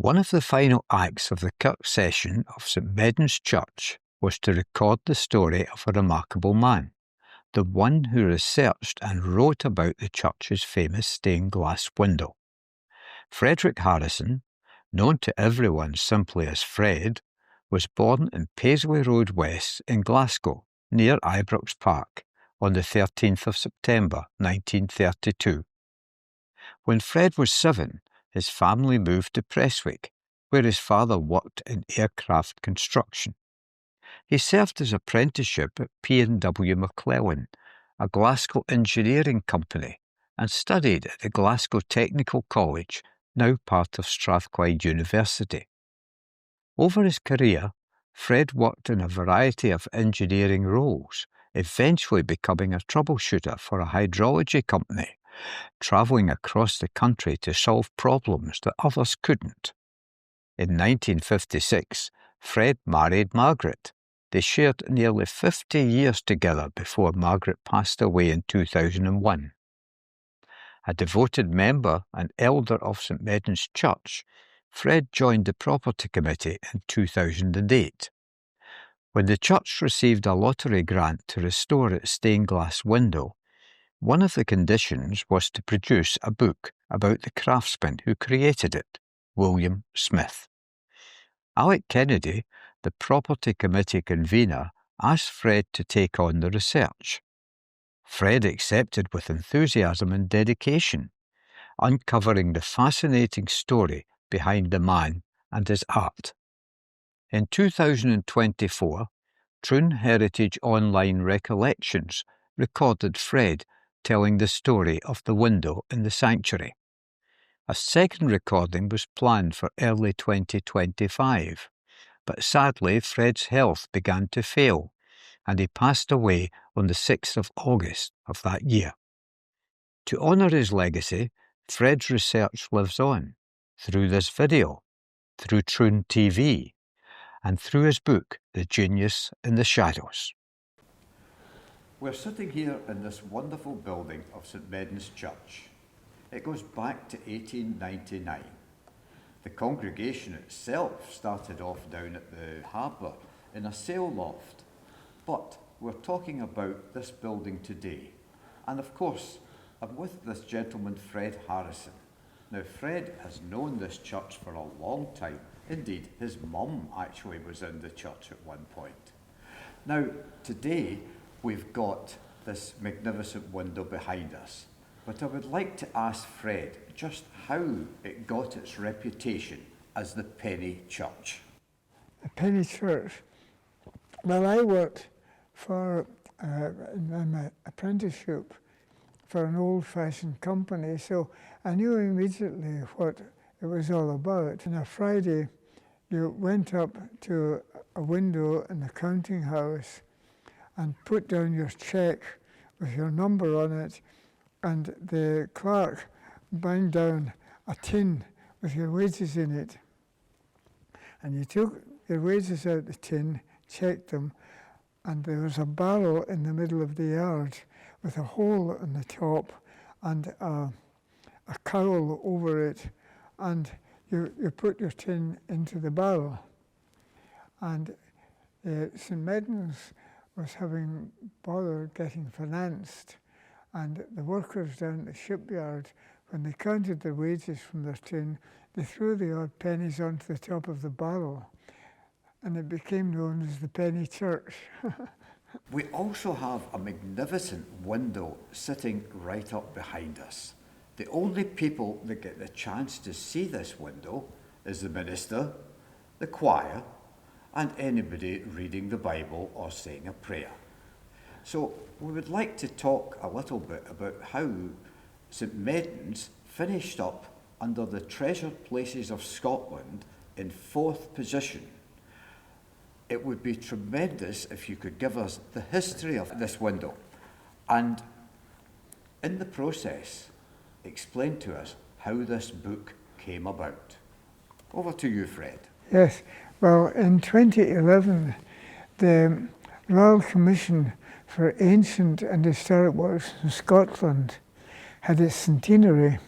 One of the final acts of the Kirk session of St Meddan's Church was to record the story of a remarkable man, the one who researched and wrote about the church's famous stained glass window. Frederick Harrison, known to everyone simply as Fred, was born in Paisley Road West in Glasgow, near Ibrox Park, on the 13th of September 1932. When Fred was 7, his family moved to Prestwick, where his father worked in aircraft construction. He served his apprenticeship at P&W McClellan, a Glasgow engineering company, and studied at the Glasgow Technical College, now part of Strathclyde University. Over his career, Fred worked in a variety of engineering roles, eventually becoming a troubleshooter for a hydrology company, travelling across the country to solve problems that others couldn't. In 1956, Fred married Margaret. They shared nearly 50 years together before Margaret passed away in 2001. A devoted member and elder of St Meddan's Church, Fred joined the Property Committee in 2008. When the church received a lottery grant to restore its stained glass window, one of the conditions was to produce a book about the craftsman who created it, William Smith. Alec Kennedy, the Property Committee convener, asked Fred to take on the research. Fred accepted with enthusiasm and dedication, uncovering the fascinating story behind the man and his art. In 2024, Troon Heritage Online Recollections recorded Fred telling the story of the window in the sanctuary. A second recording was planned for early 2025, but sadly Fred's health began to fail, and he passed away on the 6th of August of that year. To honour his legacy, Fred's research lives on, through this video, through Troon TV, and through his book, The Genius in the Shadows. We're sitting here in this wonderful building of St Meddan's Church. It goes back to 1899. The congregation itself started off down at the harbour in a sail loft. But we're talking about this building today. And of course, I'm with this gentleman, Fred Harrison. Now, Fred has known this church for a long time. Indeed, his mum actually was in the church at one point. Now, today, we've got this magnificent window behind us. But I would like to ask Fred just how it got its reputation as the penny church. The penny church. Well, I worked for in my apprenticeship for an old-fashioned company, so I knew immediately what it was all about. On a Friday, you went up to a window in the counting house and put down your cheque with your number on it, and the clerk banged down a tin with your wages in it. And you took your wages out the tin, checked them, and there was a barrel in the middle of the yard with a hole in the top and a cowl over it, and you put your tin into the barrel. And St Meddan's was having bother getting financed, and the workers down at the shipyard, when they counted the wages from their tin, they threw the odd pennies onto the top of the barrel, and it became known as the penny church. We also have a magnificent window sitting right up behind us. The only people that get the chance to see this window is the minister, the choir, and anybody reading the Bible or saying a prayer. So we would like to talk a little bit about how St Meddan's finished up under the Treasured Places of Scotland in 4th position. It would be tremendous if you could give us the history of this window and, in the process, explain to us how this book came about. Over to you, Fred. Yes, well, in 2011, the Royal Commission for Ancient and Historic Works in Scotland had its centenary,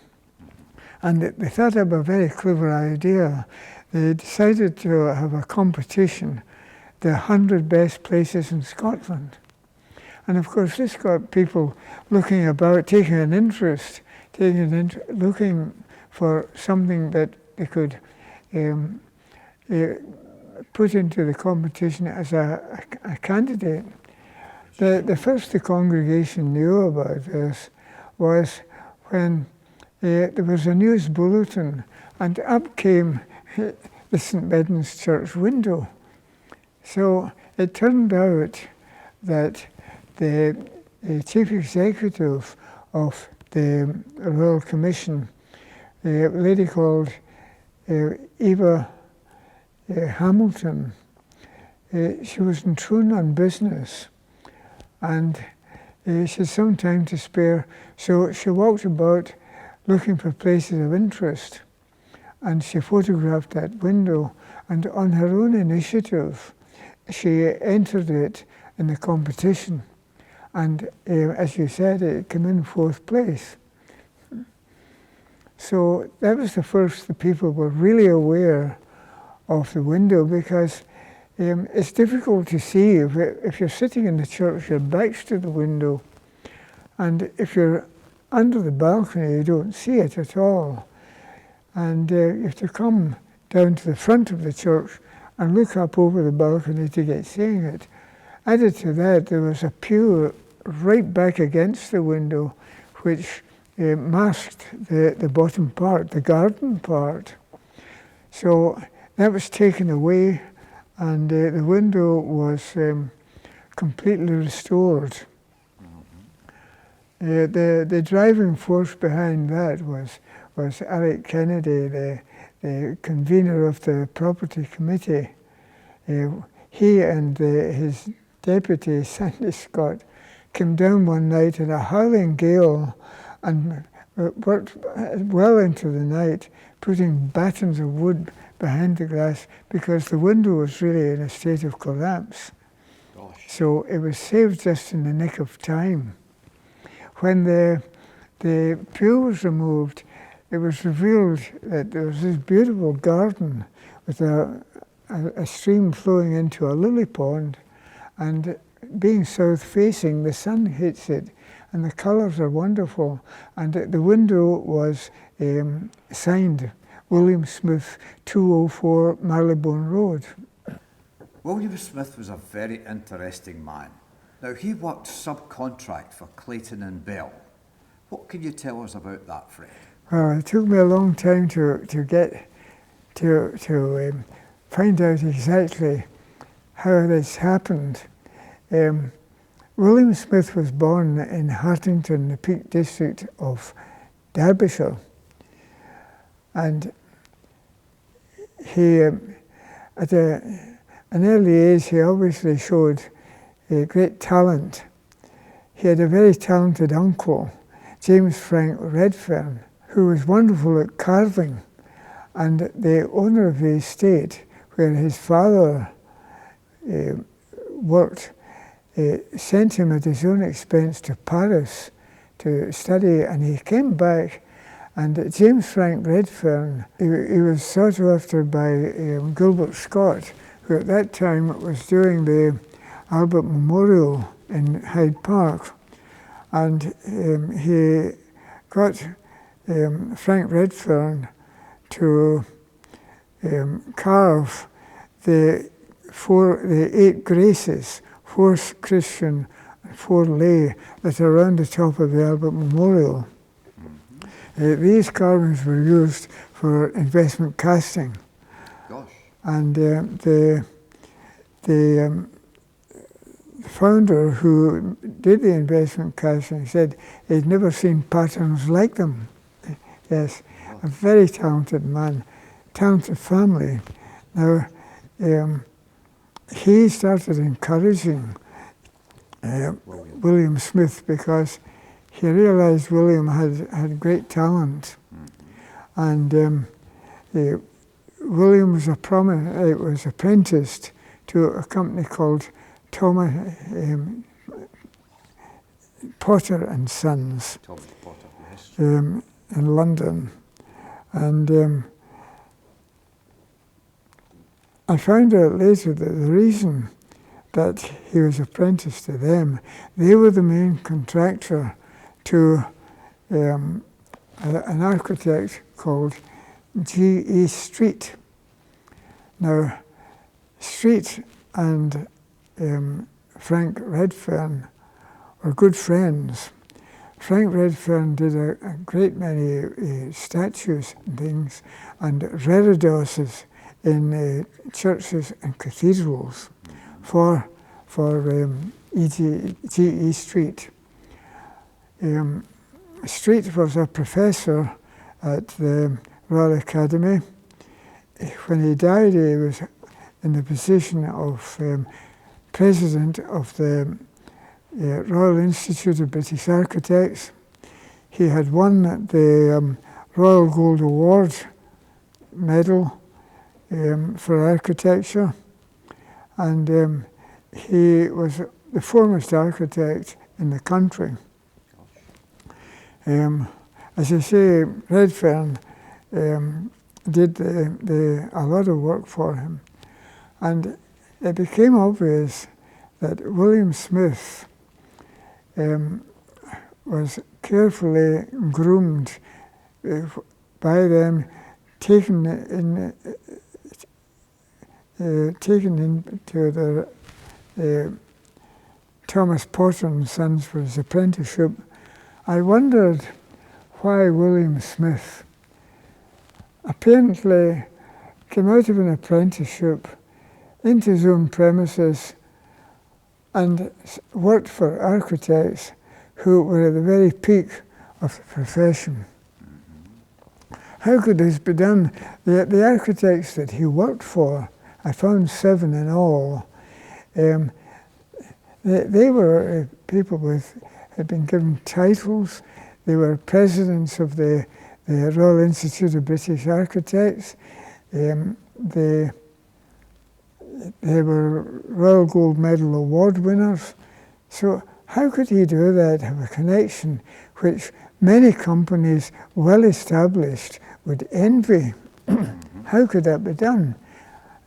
And they thought of a very clever idea. They decided to have a competition, the 100 best places in Scotland. And of course this got people looking about, taking an interest, looking for something that they could put into the competition as a candidate. The first the congregation knew about this was when there was a news bulletin, and up came the St Meddan's church window. So it turned out that the chief executive of the Royal Commission, a lady called Eva Hamilton, she was in Troon on business, and she had some time to spare, so she walked about looking for places of interest, and she photographed that window, and on her own initiative she entered it in the competition, and as you said, it came in 4th place. So that was the first the people were really aware of the window, because it's difficult to see if you're sitting in the church, your back's to the window, and if you're under the balcony you don't see it at all, and you have to come down to the front of the church and look up over the balcony to get seeing it. Added to that, there was a pew right back against the window which masked the bottom part, the garden part. So that was taken away, and the window was completely restored. The driving force behind that was Eric Kennedy, the convener of the property committee. He and his deputy, Sandy Scott, came down one night in a howling gale and worked well into the night, putting battens of wood behind the glass, because the window was really in a state of collapse. Gosh. So it was saved just in the nick of time. When the pew was removed, it was revealed that there was this beautiful garden with a stream flowing into a lily pond, and being south facing, the sun hits it, and the colours are wonderful. And the window was signed William Smith, 204 Marylebone Road. William Smith was a very interesting man. Now, he worked subcontract for Clayton and Bell. What can you tell us about that, Fred? Well, it took me a long time to get to find out exactly how this happened. William Smith was born in Hartington, the Peak District of Derbyshire, and he, at an early age, he obviously showed a great talent. He had a very talented uncle, James Frank Redfern, who was wonderful at carving, and the owner of the estate where his father worked sent him at his own expense to Paris to study, and he came back, and James Frank Redfern, he was sought after by Gilbert Scott, who at that time was doing the Albert Memorial in Hyde Park, and he got Frank Redfern to carve the 8 graces, 4 Christian and 4 lay, that are around the top of the Albert Memorial. These carvings were used for investment casting. Gosh. And the founder who did the investment casting said he'd never seen patterns like them. Yes, a very talented man, talented family. Now, he started encouraging William Smith, because he realized William had great talent. And William was apprenticed to a company called Potter and Sons Thomas Potter, yes. In London. And I found out later that the reason that he was apprenticed to them, they were the main contractor to an architect called G.E. Street. Now, Street and Frank Redfern were good friends. Frank Redfern did a great many statues and things and reredos in churches and cathedrals for G.E. Street. Street was a professor at the Royal Academy. When he died, he was in the position of president of the Royal Institute of British Architects. He had won the Royal Gold Award medal for architecture, and he was the foremost architect in the country. As I say, Redfern did a lot of work for him, and it became obvious that William Smith was carefully groomed by them, taken into the Thomas Potter and Sons for his apprenticeship. I wondered why William Smith apparently came out of an apprenticeship into his own premises and worked for architects who were at the very peak of the profession. How could this be done? The architects that he worked for, I found 7 in all, they were people had been given titles. They were presidents of the Royal Institute of British Architects. They were Royal Gold Medal Award winners. So how could he do that, have a connection which many companies well established would envy? How could that be done?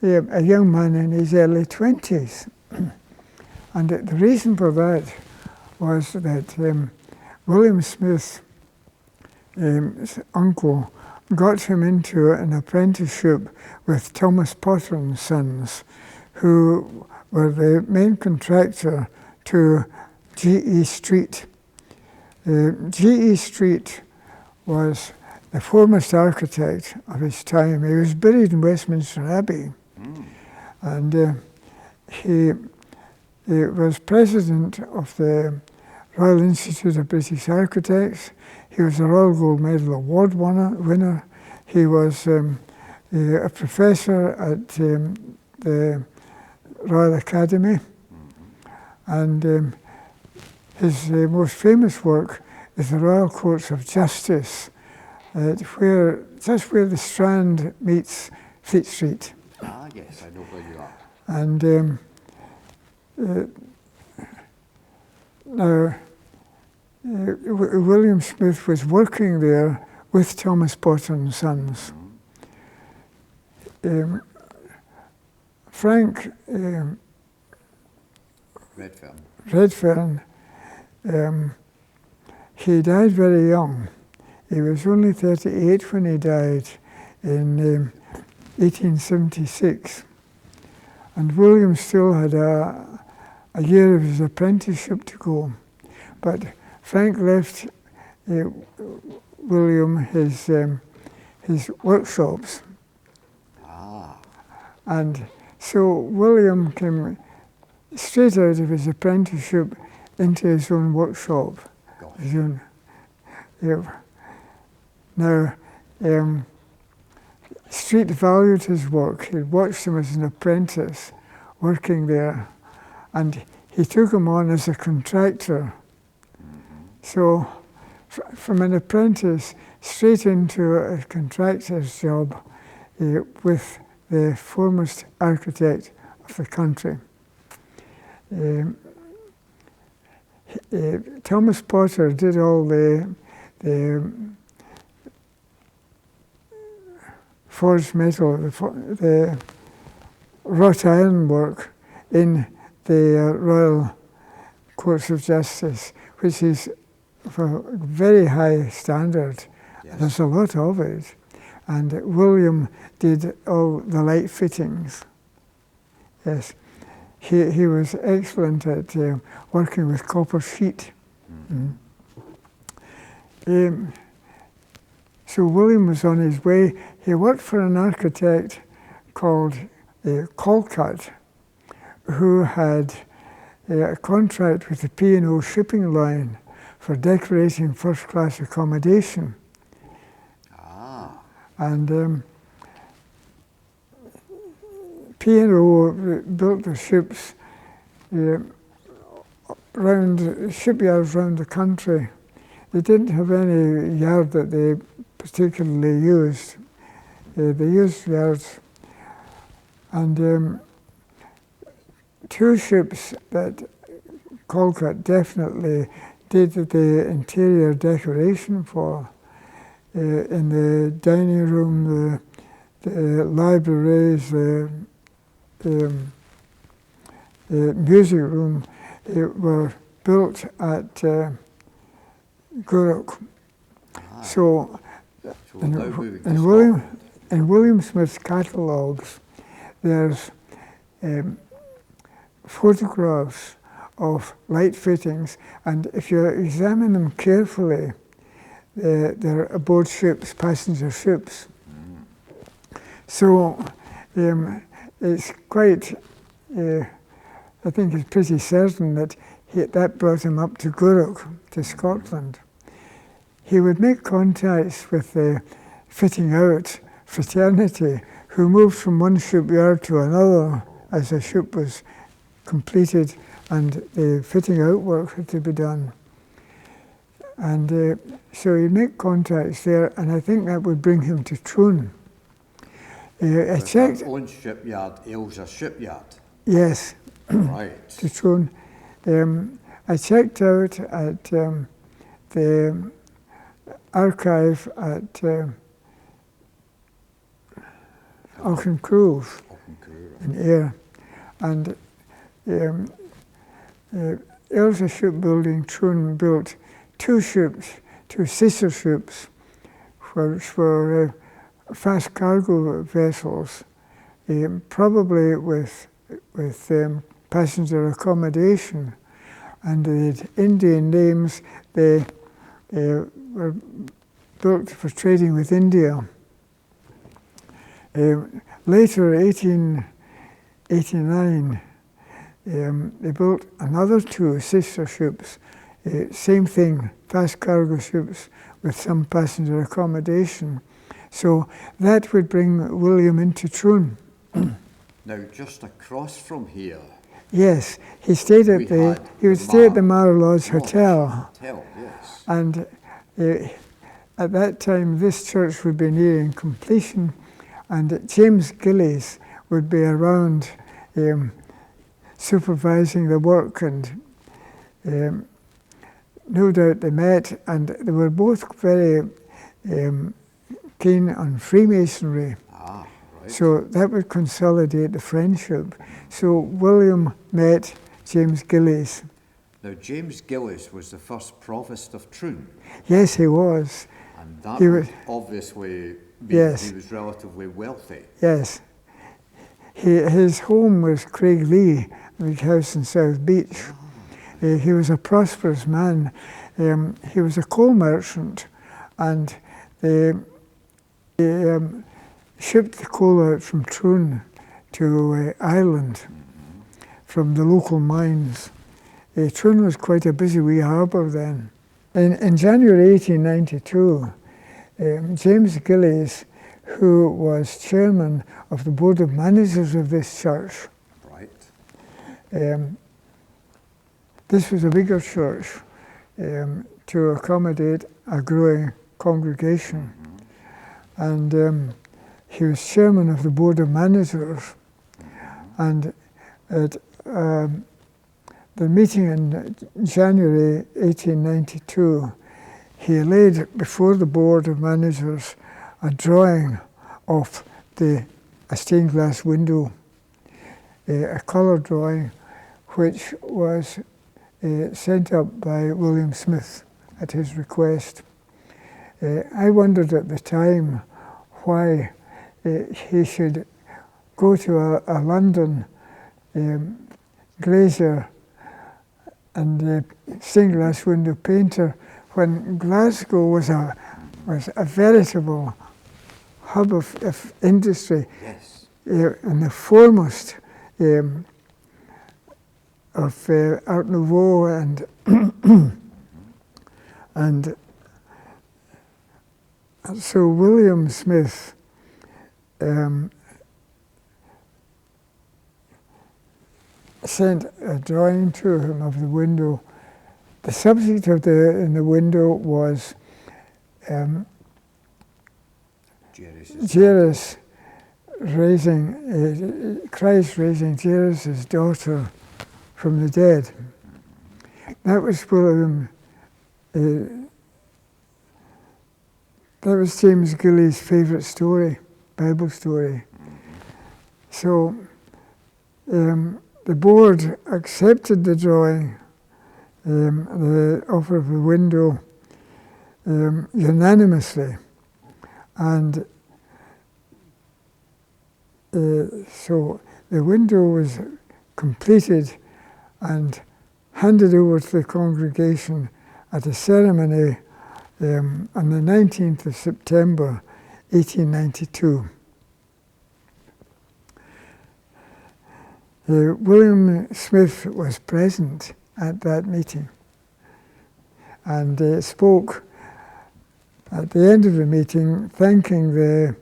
A young man in his early 20s. And the reason for that was that William Smith's uncle got him into an apprenticeship with Thomas Potter and Sons, who were the main contractor to G.E. Street. G.E. Street was the foremost architect of his time. He was buried in Westminster Abbey. And he was president of the Royal Institute of British Architects. He was a Royal Gold Medal Award winner. He was a professor at the Royal Academy. And his most famous work is the Royal Courts of Justice, just where the Strand meets Fleet Street. Ah, yes, I know where you are. And now, William Smith was working there with Thomas Potter and Sons. Frank Redfern, he died very young. He was only 38 when he died in 1876. And William still had a year of his apprenticeship to go. But Frank left William his workshops. And so William came straight out of his apprenticeship into his own workshop. His own, Now, Street valued his work. He'd watched him as an apprentice working there, and he took him on as a contractor. So from an apprentice straight into a contractor's job with the foremost architect of the country. Thomas Potter did all the forged metal, the wrought iron work in the Royal Courts of Justice, which is of a very high standard. Yes. There's a lot of it. And William did all the light fittings. Yes. He was excellent at working with copper sheet. So William was on his way. He worked for an architect called Calcutt, who had a contract with the P&O shipping line for decorating first-class accommodation. And P&O built the ships around shipyards around the country. They didn't have any yard that they particularly used. They used yards. And two ships that Calcutt definitely did the interior decoration for, in the dining room, the libraries, the music room, were built at Gourock. So in William Smith's catalogues, there's photographs of light fittings, and if you examine them carefully, they're aboard ships, passenger ships. So it's quite, I think it's pretty certain that that brought him up to Gourock, to Scotland. He would make contacts with the fitting out fraternity, who moved from one shipyard to another as the ship was completed and the fitting out work had to be done. And so he'd make contacts there, and I think that would bring him to Troon. I checked. Own shipyard, Ailsa shipyard. Yes. Right. To Troon. I checked out at the archive at Auchengrove in Ayr, and Ailsa Shipbuilding, Troon, built two ships, two sister ships, which were fast cargo vessels, probably with passenger accommodation, and they had Indian names. They were built for trading with India. Later, 1889, they built another two sister ships, same thing, fast cargo ships with some passenger accommodation. So that would bring William into Troon. Now, just across from here. Yes, he stayed at he would stay at the Mar Lodge Hotel. Yes. And at that time, this church would be nearing completion, and James Gillies would be around supervising the work, and no doubt they met, and they were both very keen on Freemasonry. Right. So that would consolidate the friendship. So William met James Gillies. Now, James Gillies was the first provost of Troon. Yes, he was. And that would obviously be that he was relatively wealthy. Yes. His home was Craiglee, a big house in South Beach. He was a prosperous man. He was a coal merchant, and they shipped the coal out from Troon to Ireland from the local mines. Troon was quite a busy wee harbour then. In January 1892, James Gillies, who was chairman of the board of managers of this church. Right. This was a bigger church to accommodate a growing congregation. And he was chairman of the board of managers. And at the meeting in January 1892, he laid before the board of managers a drawing of a stained glass window, a colour drawing, which was sent up by William Smith at his request. I wondered at the time why he should go to a London glazier and stained glass window painter when Glasgow was a veritable hub of industry. Yes. And the foremost of Art Nouveau and so William Smith sent a drawing to him of the window. The subject of in the window was Jairus Christ raising Jairus' daughter from the dead. That was William. That was James Gillies' favourite story, Bible story. So the board accepted the drawing, the offer of the window, unanimously. And so the window was completed and handed over to the congregation at a ceremony on the 19th of September, 1892. William Smith was present at that meeting and spoke at the end of the meeting, thanking the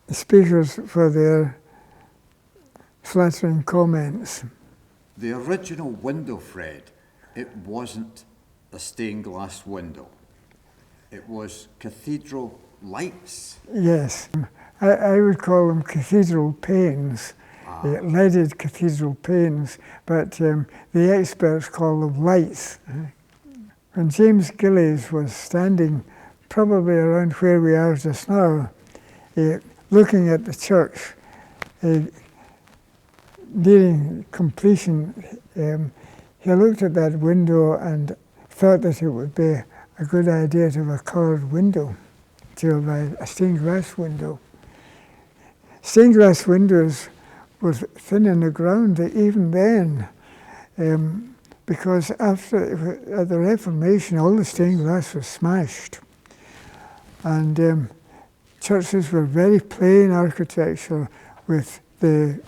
speakers for their flattering comments. The original window, Fred, it wasn't a stained glass window. It was cathedral lights. Yes, I would call them cathedral panes, leaded cathedral panes, but the experts call them lights. When James Gillies was standing probably around where we are just now, looking at the church, nearing completion, he looked at that window and thought that it would be a good idea to have a coloured window, to have a stained glass window. Stained glass windows were thin in the ground even then, because at the Reformation, all the stained glass was smashed. And churches were very plain architecture with the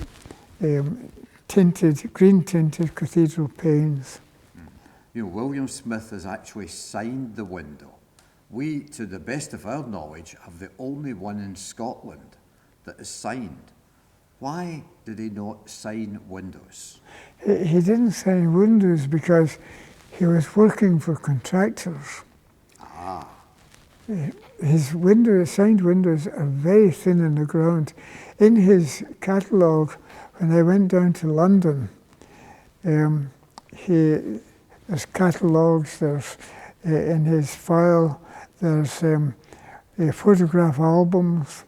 green-tinted cathedral panes. You know, William Smith has actually signed the window. We, to the best of our knowledge, have the only one in Scotland that is signed. Why did he not sign windows? He didn't sign windows because he was working for contractors. His signed windows are very thin in the ground. In his catalogue, when I went down to London, there's catalogues, there's in his file, there's photograph albums,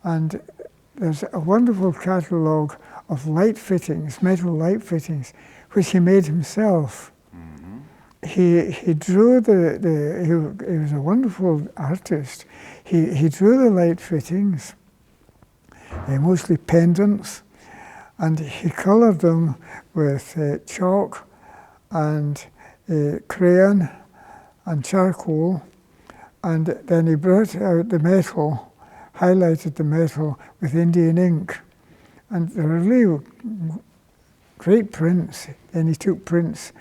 and there's a wonderful catalogue of light fittings, metal light fittings, which he made himself. He drew he was a wonderful artist. He drew the light fittings, mostly pendants, and he coloured them with chalk and crayon and charcoal, and then he brought out the metal, highlighted the metal with Indian ink. And there were really great prints, and he took prints,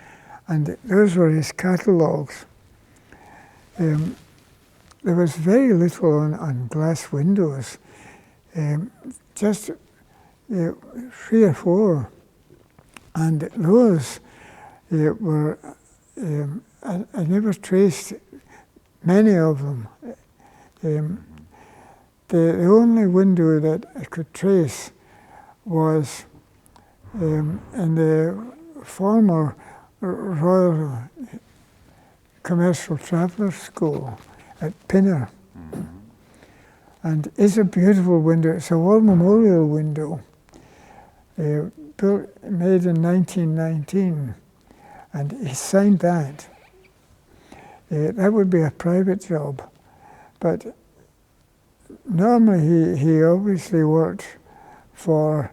and those were his catalogues. There was very little on glass windows, just 3 or 4. And those were, I never traced many of them. The only window that I could trace was in the former Royal Commercial Travellers School at Pinner. And it's a beautiful window. It's a war memorial window, made in 1919, and he signed that. That would be a private job, but normally he obviously worked for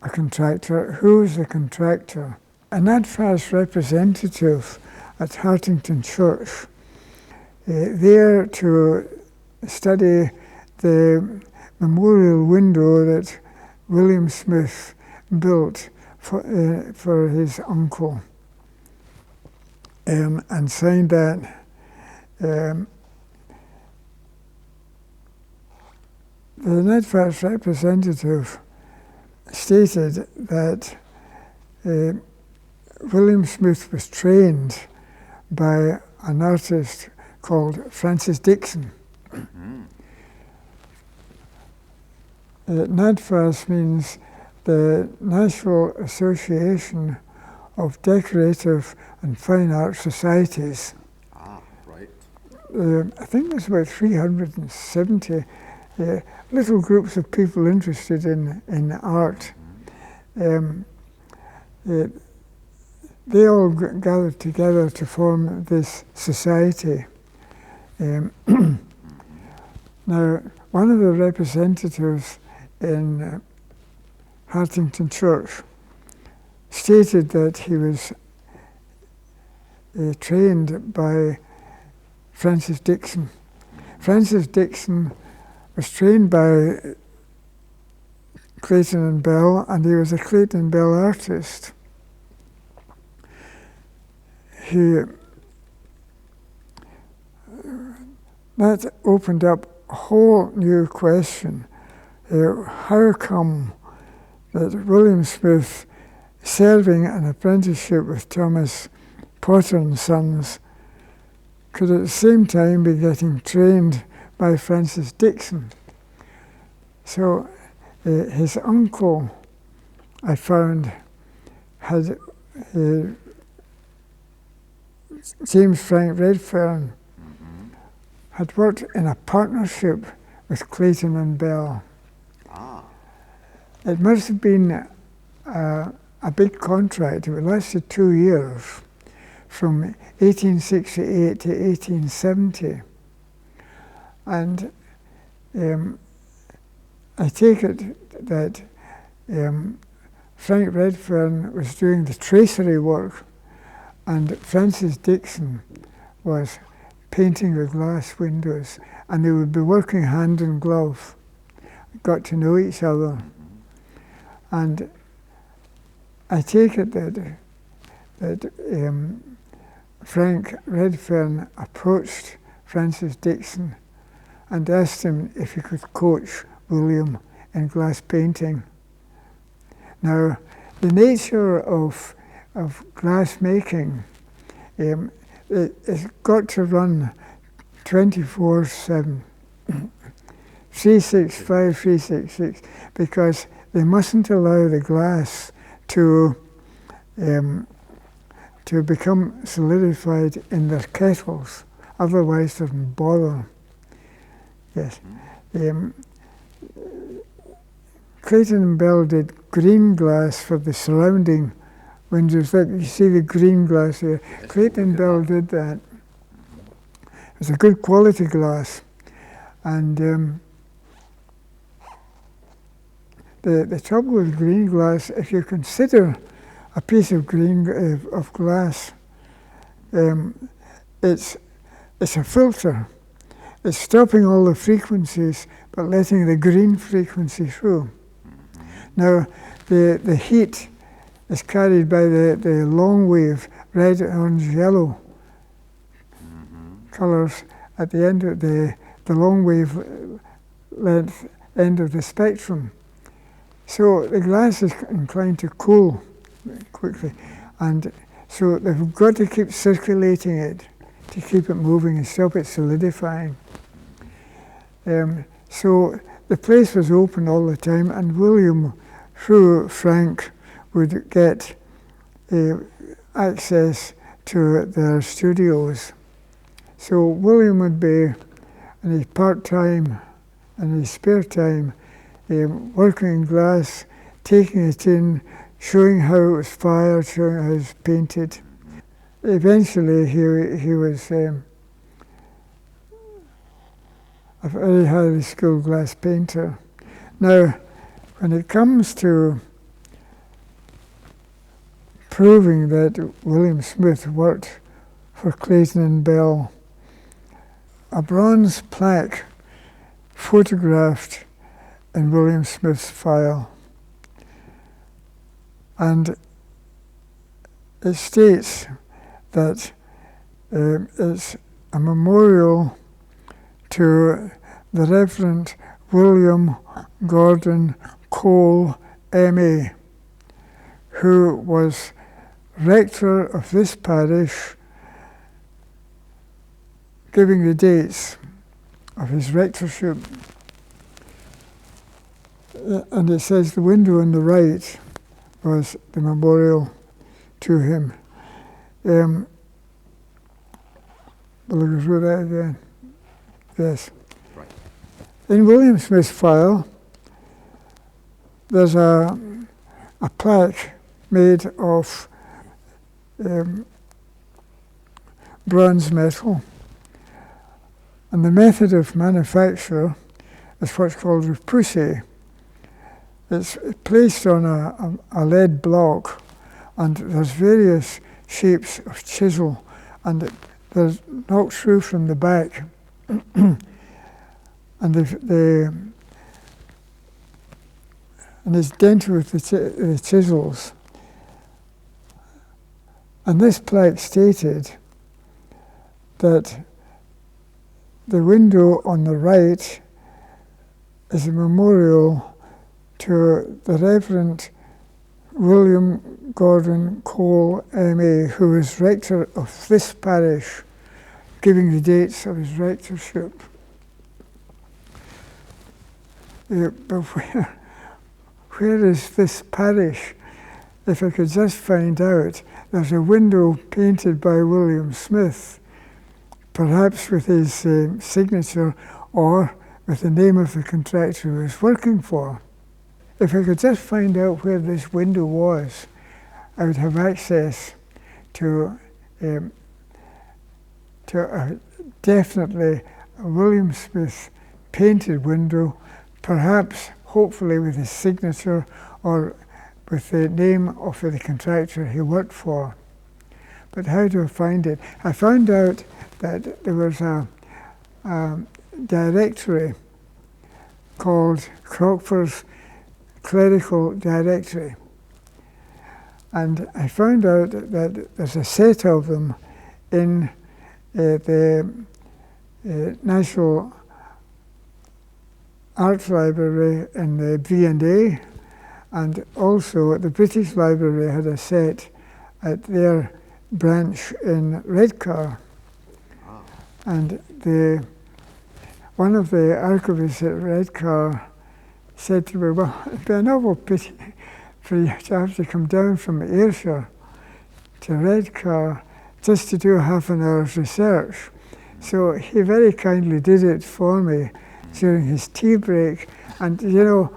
a contractor. Who was the contractor? An NADFAS representative at Hartington Church, there to study the memorial window that William Smith built for his uncle, and signed that. The NADFAS representative stated that William Smith was trained by an artist called Francis Dixon. NADFAS means the National Association of Decorative and Fine Art Societies. Ah, right. I think there's about 370 little groups of people interested in art. They all gathered together to form this society. Now, one of the representatives in Hartington Church stated that he was trained by Francis Dixon. Francis Dixon was trained by Clayton and Bell, and he was a Clayton and Bell artist. That opened up a whole new question. How come that William Smith, serving an apprenticeship with Thomas Potter and Sons, could at the same time be getting trained by Francis Dixon? So his uncle, I found, had James Frank Redfern had worked in a partnership with Clayton and Bell. Ah. It must have been a big contract. It lasted 2 years, from 1868 to 1870. And I take it that Frank Redfern was doing the tracery work, and Francis Dixon was painting the glass windows, and they would be working hand in glove, got to know each other. And I take it that Frank Redfern approached Francis Dixon and asked him if he could coach William in glass painting. Now, the nature of glass making, it's got to run 24/7, 365, 366, because they mustn't allow the glass to become solidified in their kettles, otherwise they doesn't bother. Yes. Clayton and Bell did green glass for the surrounding windows. Like you see the green glass here. Clayton and Bell did that. It was a good quality glass. And the trouble with green glass, if you consider a piece of of glass, it's a filter. It's stopping all the frequencies, but letting the green frequency through. Now, the heat is carried by the long wave, red, orange, yellow colors at the end of the long wave length end of the spectrum. So the glass is inclined to cool quickly, and so they've got to keep circulating it to keep it moving and stop it solidifying. So the place was open all the time, and William, through Frank, would get access to their studios. So William would be in his part-time in his spare time, working in glass, taking it in, showing how it was fired, showing how it was painted. Eventually, he was a very highly skilled glass painter. Now, when it comes to proving that William Smith worked for Clayton and Bell, a bronze plaque photographed in William Smith's file, and it states that it's a memorial to the Reverend William Gordon Cole, M.A., who was rector of this parish, giving the dates of his rectorship. And it says the window on the right was the memorial to him. Will I go through that again? Yes. Right. In William Smith's file, there's a plaque made of bronze metal. And the method of manufacture is what's called repoussé. It's placed on a lead block, and there's various shapes of chisel, and they're knocked through from the back. And it's dented with the chisels. And this plaque stated that the window on the right is a memorial to the Reverend William Gordon Cole, M.A., who was rector of this parish, giving the dates of his rectorship. But where is this parish? If I could just find out, there's a window painted by William Smith, perhaps with his signature or with the name of the contractor he was working for. If I could just find out where this window was, I would have access to definitely a William Smith painted window, perhaps, hopefully, with his signature or with the name of the contractor he worked for. But how do I find it? I found out that there was a directory called Crockford's Clerical Directory. And I found out that there's a set of them in the National Art Library in the V&A, and also the British Library had a set at their branch in Redcar. And one of the archivists at Redcar said to me, well, it'd be an awful pity for you to have to come down from Ayrshire to Redcar just to do half an hour's research. So he very kindly did it for me during his tea break. And you know,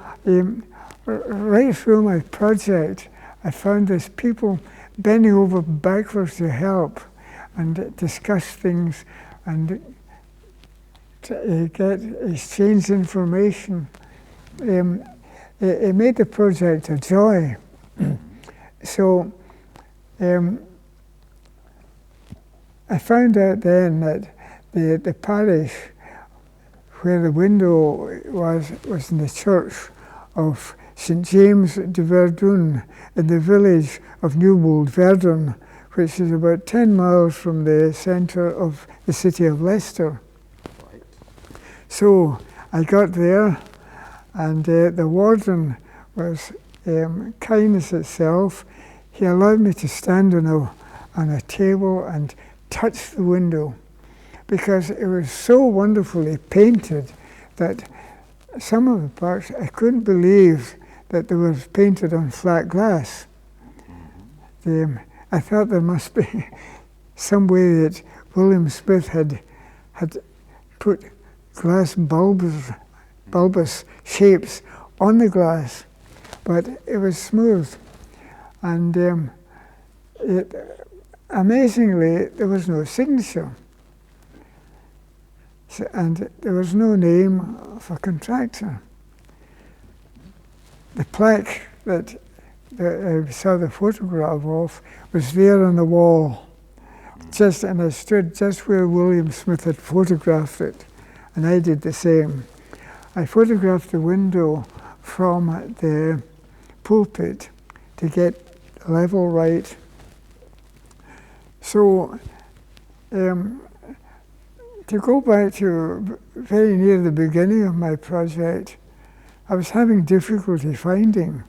right through my project, I found there's people bending over backwards to help and discuss things and exchange information. It made the project a joy. So I found out then that the parish where the window was in the church of St James de Verdun in the village of Newbold, Verdun, which is about 10 miles from the centre of the city of Leicester. Right. So I got there, and the warden was kindness itself. He allowed me to stand on a table and touch the window, because it was so wonderfully painted that some of the parts I couldn't believe that they were painted on flat glass. I thought there must be some way that William Smith had put glass bulbs bulbous shapes on the glass, but it was smooth. And amazingly, there was no signature. And there was no name of a contractor. The plaque that I saw the photograph of was there on the wall, and I stood just where William Smith had photographed it, and I did the same. I photographed the window from the pulpit to get the level right. So, to go back to very near the beginning of my project, I was having difficulty finding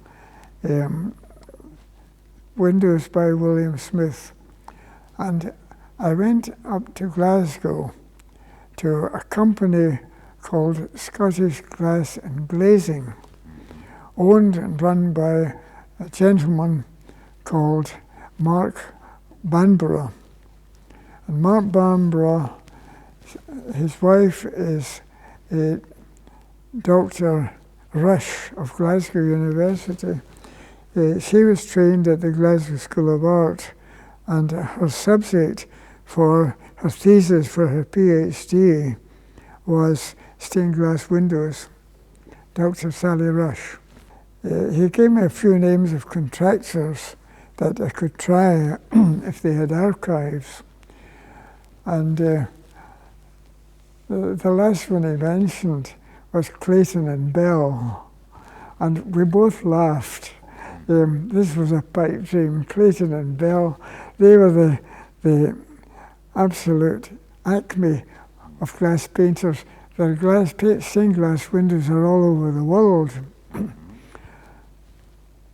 windows by William Smith. And I went up to Glasgow to a company called Scottish Glass and Glazing, owned and run by a gentleman called Mark Banborough. And Mark Banborough, his wife is Dr. Rush of Glasgow University. She was trained at the Glasgow School of Art, and her subject for her thesis for her PhD was stained glass windows, Dr. Sally Rush. He gave me a few names of contractors that I could try if they had archives. And the last one he mentioned was Clayton and Bell, and we both laughed. This was a pipe dream. Clayton and Bell, they were the absolute acme of glass painters. Their stained glass windows are all over the world.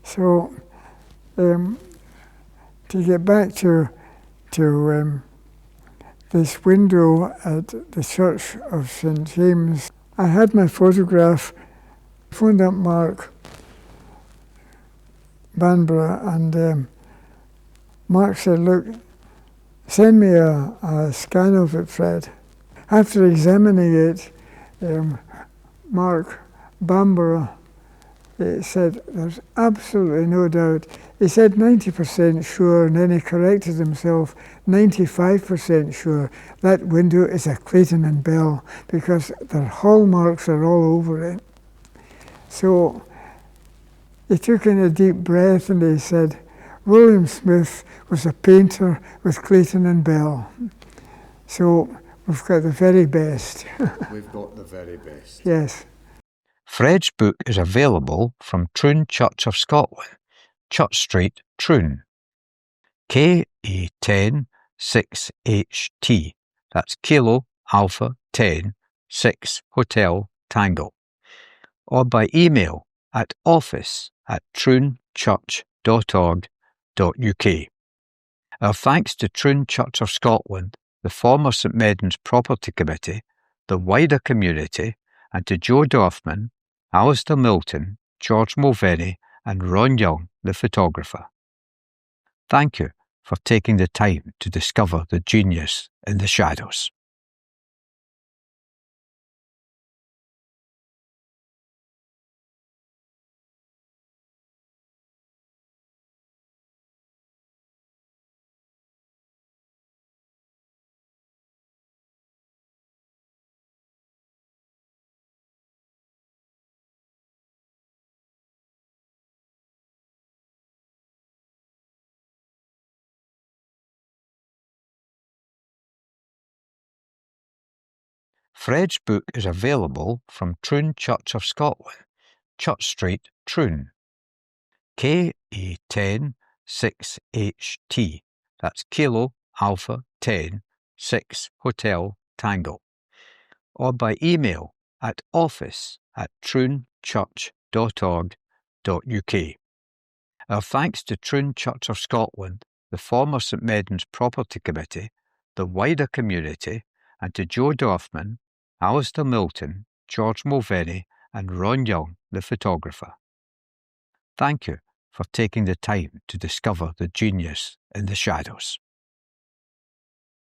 So, to get back to this window at the Church of St James, I had my photograph, phoned up Mark Banborough, and Mark said, look, send me a scan of it, Fred. After examining it, Mark Banborough said, there's absolutely no doubt. He said 90% sure, and then he corrected himself, 95% sure that window is a Clayton and Bell, because their hallmarks are all over it. So he took in a deep breath and he said, William Smith was a painter with Clayton and Bell. So we've got the very best. We've got the very best. Yes. Fred's book is available from Troon Church of Scotland, Church Street, Troon. KA10 6HT. That's Kilo Alpha 10 6 Hotel Tango. Or by email at office@troonchurch.org.uk. Our thanks to Troon Church of Scotland, the former St Meddan's Property Committee, the wider community, and to Joe Dorfman, Alistair Milton, George Mulvaney, and Ron Young, the photographer. Thank you for taking the time to discover the genius in the shadows. Fred's book is available from Troon Church of Scotland, Church Street, Troon. KA10 6HT. That's Kilo Alpha 10 6 Hotel Tango. Or by email at office@troonchurch.org.uk. Our thanks to Troon Church of Scotland, the former St Meddan's Property Committee, the wider community, and to Joe Dorfman, Alistair Milton, George Mulvaney, and Ron Young, the photographer. Thank you for taking the time to discover the genius in the shadows.